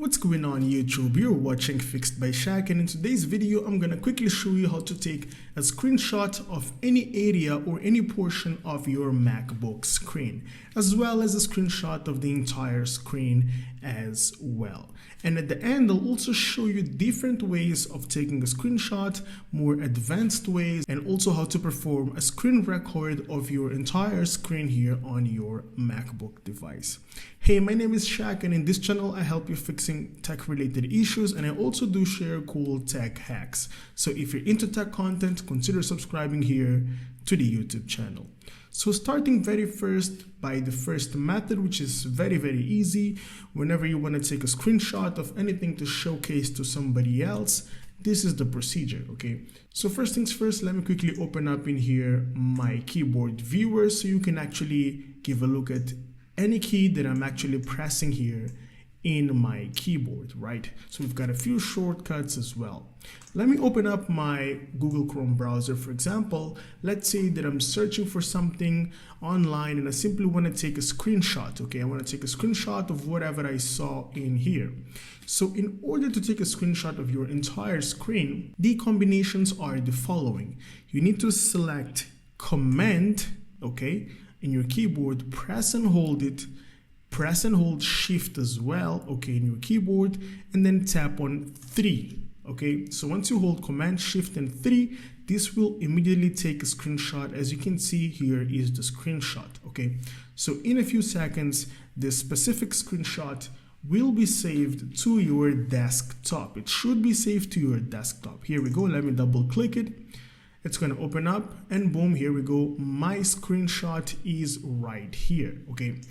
What's going on YouTube? You're watching Fixed by Shaq, and in today's video I'm gonna quickly show you how to take a screenshot of any area or any portion of your MacBook screen, as well as a screenshot of the entire screen as well. And at the end I'll also show you different ways of taking a screenshot, more advanced ways, and also how to perform a screen record of your entire screen here on your MacBook device. Hey, my name is Shaq, and in this channel I help you fixing tech related issues, and I also do share cool tech hacks. So if you're into tech content, consider subscribing here to the YouTube channel. So starting very first by the first method, which is very easy. Whenever you want to take a screenshot of anything to showcase to somebody else, this is the procedure, okay? So first things first, let me quickly open up in here my keyboard viewer so you can actually give a look at any key that I'm actually pressing here in my keyboard, right? So we've got a few shortcuts as well. Let me open up my Google Chrome browser, for example. Let's say that I'm searching for something online and I simply want to take a screenshot, okay? I want to take a screenshot of whatever I saw in here. So in order to take a screenshot of your entire screen, the combinations are the following. You need to select Command, okay, in your keyboard, press and hold it, press and hold Shift as well, okay, in your keyboard, and then tap on 3, okay? So once you hold Command, Shift, and 3, this will immediately take a screenshot. As you can see, here is the screenshot, okay? So in a few seconds, this specific screenshot will be saved to your desktop. It should be saved to your desktop. Here we go, let me double click it. It's going to open up and boom, here we go. My screenshot is right here, okay?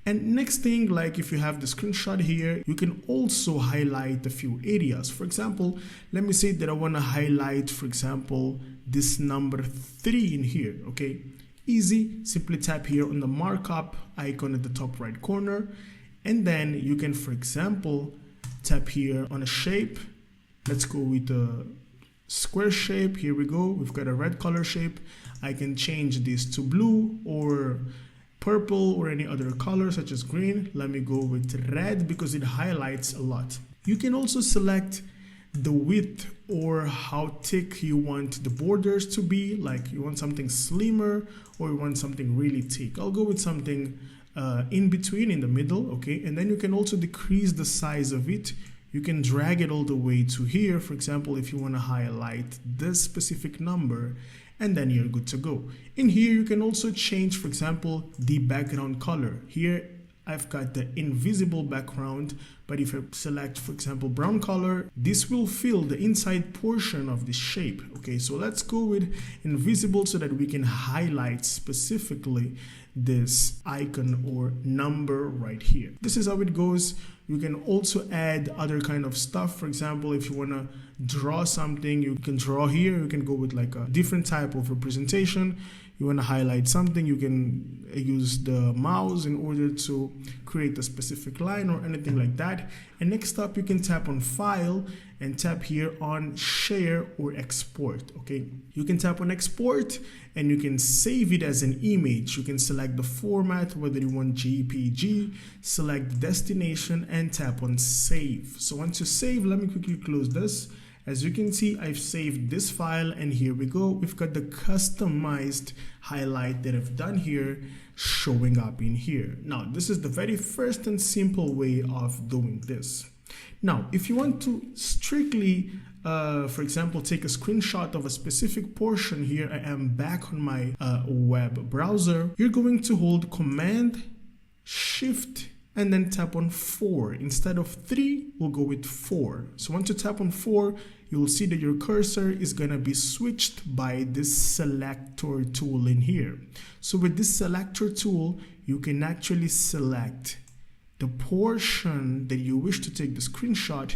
And next thing, like if you have the screenshot here, you can also highlight a few areas. For example, let me say that I want to highlight, for example, this number 3 in here, okay? Easy, simply tap here on the markup icon at the top right corner. And then you can, for example, tap here on a shape. Let's go with a square shape. Here we go. We've got a red color shape. I can change this to blue or purple or any other color such as green. Let me go with red because it highlights a lot. You can also select the width or how thick you want the borders to be, like you want something slimmer or you want something really thick. I'll go with something in between, in the middle, okay? And then you can also decrease the size of it. You can drag it all the way to here, for example, if you want to highlight this specific number, and then you're good to go. In here, you can also change, for example, the background color. Here, I've got the invisible background, but if I select, for example, brown color, this will fill the inside portion of the shape. Okay, so let's go with invisible so that we can highlight specifically this icon or number right here. This is how it goes. You can also add other kind of stuff. For example, if you want to draw something, you can draw here. You can go with like a different type of representation. You want to highlight something, you can use the mouse in order to create a specific line or anything like that. And next up, you can tap on File and tap here on Share or Export, okay? You can tap on Export and you can save it as an image. You can select the format, whether you want JPG, select the destination and tap on Save. So once you save, let me quickly close this. As you can see, I've saved this file and here we go. We've got the customized highlight that I've done here showing up in here. Now, this is the very first and simple way of doing this. Now, if you want to strictly, for example, take a screenshot of a specific portion here, I am back on my web browser. You're going to hold Command, Shift, and then tap on 4. Instead of 3, we'll go with 4. So once you tap on 4, you'll see that your cursor is going to be switched by this selector tool in here. So with this selector tool, you can actually select the portion that you wish to take the screenshot,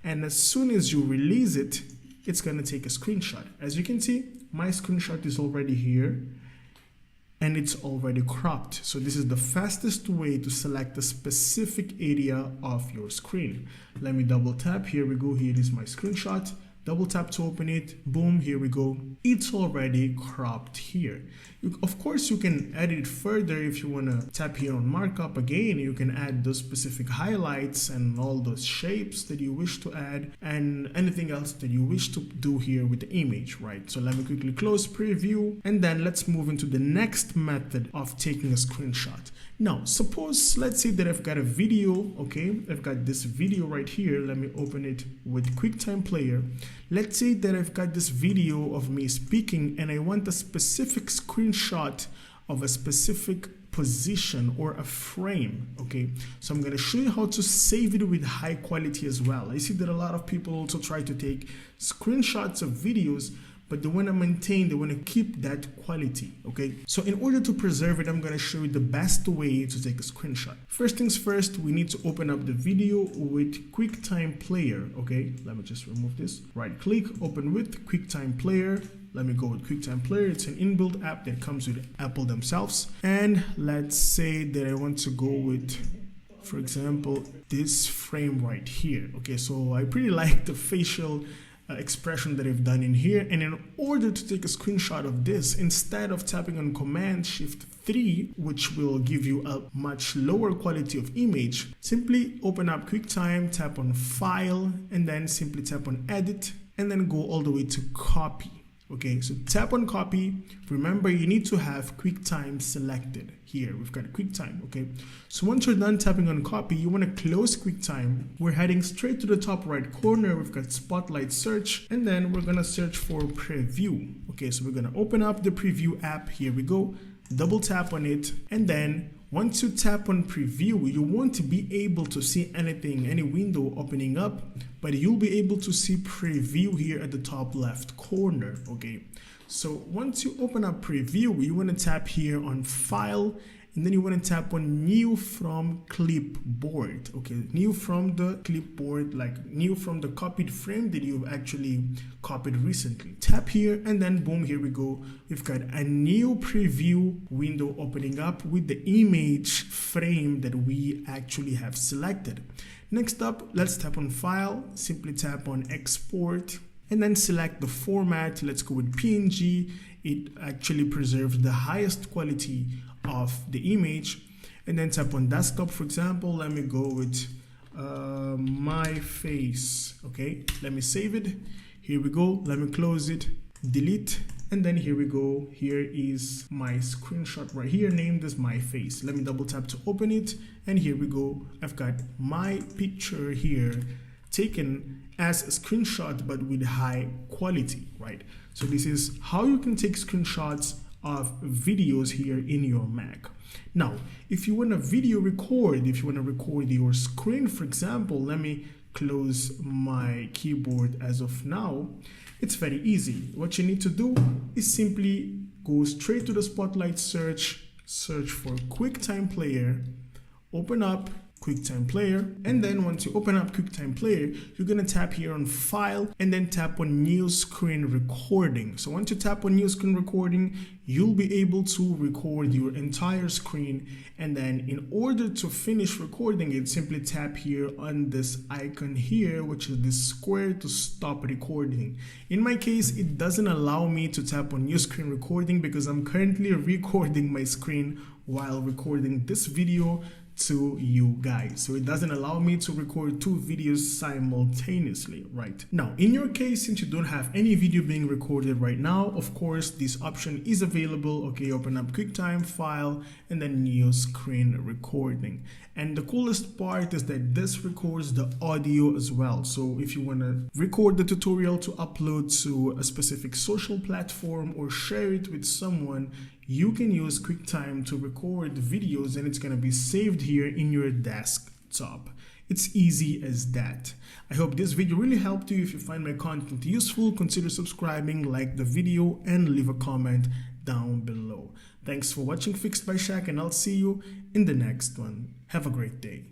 and as soon as you release it, it's going to take a screenshot. As you can see, my screenshot is already here and it's already cropped. So this is the fastest way to select a specific area of your screen. Let me double tap. Here we go. Here is my screenshot. double tap to open it, boom, here we go. It's already cropped here. Of course, you can edit it further if you want to tap here on markup again. You can add those specific highlights and all those shapes that you wish to add and anything else that you wish to do here with the image, right? So let me quickly close preview and then let's move into the next method of taking a screenshot. Now, suppose, let's say that I've got a video, okay? I've got this video right here. Let me open it with QuickTime Player. Let's say that I've got this video of me speaking and I want a specific screenshot of a specific position or a frame, okay? So I'm gonna show you how to save it with high quality as well. I see that a lot of people also try to take screenshots of videos, but they want to maintain, they want to keep that quality, okay? So in order to preserve it, I'm going to show you the best way to take a screenshot. First things first, we need to open up the video with QuickTime Player, okay? Let me just remove this. Right click, open with QuickTime Player. Let me go with QuickTime Player. It's an inbuilt app that comes with Apple themselves. And let's say that I want to go with, for example, this frame right here, okay? So I pretty like the facial expression that I've done in here, and in order to take a screenshot of this, instead of tapping on Command-Shift-3, which will give you a much lower quality of image, simply open up QuickTime, tap on File, and then simply tap on Edit, and then go all the way to Copy. Okay, so tap on Copy. Remember, you need to have QuickTime selected. Here, we've got QuickTime, okay? So once you're done tapping on Copy, you want to close QuickTime. We're heading straight to the top right corner. We've got Spotlight Search, and then we're going to search for Preview. Okay, so we're going to open up the Preview app. Here we go. Double tap on it, and then once you tap on Preview, you won't be able to see anything, any window opening up, but you'll be able to see Preview here at the top left corner, okay? So once you open up Preview, you want to tap here on File, and then you want to tap on New from Clipboard, okay? New from the clipboard, like new from the copied frame that you've actually copied recently. Tap here, and then boom, here we go. We've got a new preview window opening up with the image frame that we actually have selected. Next up, let's tap on File, simply tap on Export, and then select the format. Let's go with PNG. It actually preserves the highest quality of the image. And then tap on Desktop, for example. Let me go with my face. Okay, let me save it. Here we go. Let me close it, delete, and then here we go. Here is my screenshot right here, named as my face. Let me double tap to open it, and here we go. I've got my picture here taken as a screenshot, but with high quality, right? So this is how you can take screenshots of videos here in your Mac. Now, if you want to video record, if you want to record your screen, for example, let me close my keyboard as of now. It's very easy. What you need to do is simply go straight to the Spotlight search for QuickTime Player, open up QuickTime Player, and then once you open up QuickTime Player, you're going to tap here on File and then tap on New Screen Recording. So once you tap on New Screen Recording, you'll be able to record your entire screen, and then in order to finish recording it, simply tap here on this icon here, which is this square, to stop recording. In my case, it doesn't allow me to tap on New Screen Recording because I'm currently recording my screen while recording this video to you guys, so it doesn't allow me to record two videos simultaneously. Right now, in your case, since you don't have any video being recorded right now, of course this option is available. Okay, open up QuickTime, File, and then New Screen Recording. And the coolest part is that this records the audio as well. So if you want to record the tutorial to upload to a specific social platform or share it with someone, you can use QuickTime to record videos, and it's going to be saved here in your desktop. It's easy as that. I hope this video really helped you. If you find my content useful, consider subscribing, like the video, and leave a comment down below. Thanks for watching Fixed by Shaq, and I'll see you in the next one. Have a great day.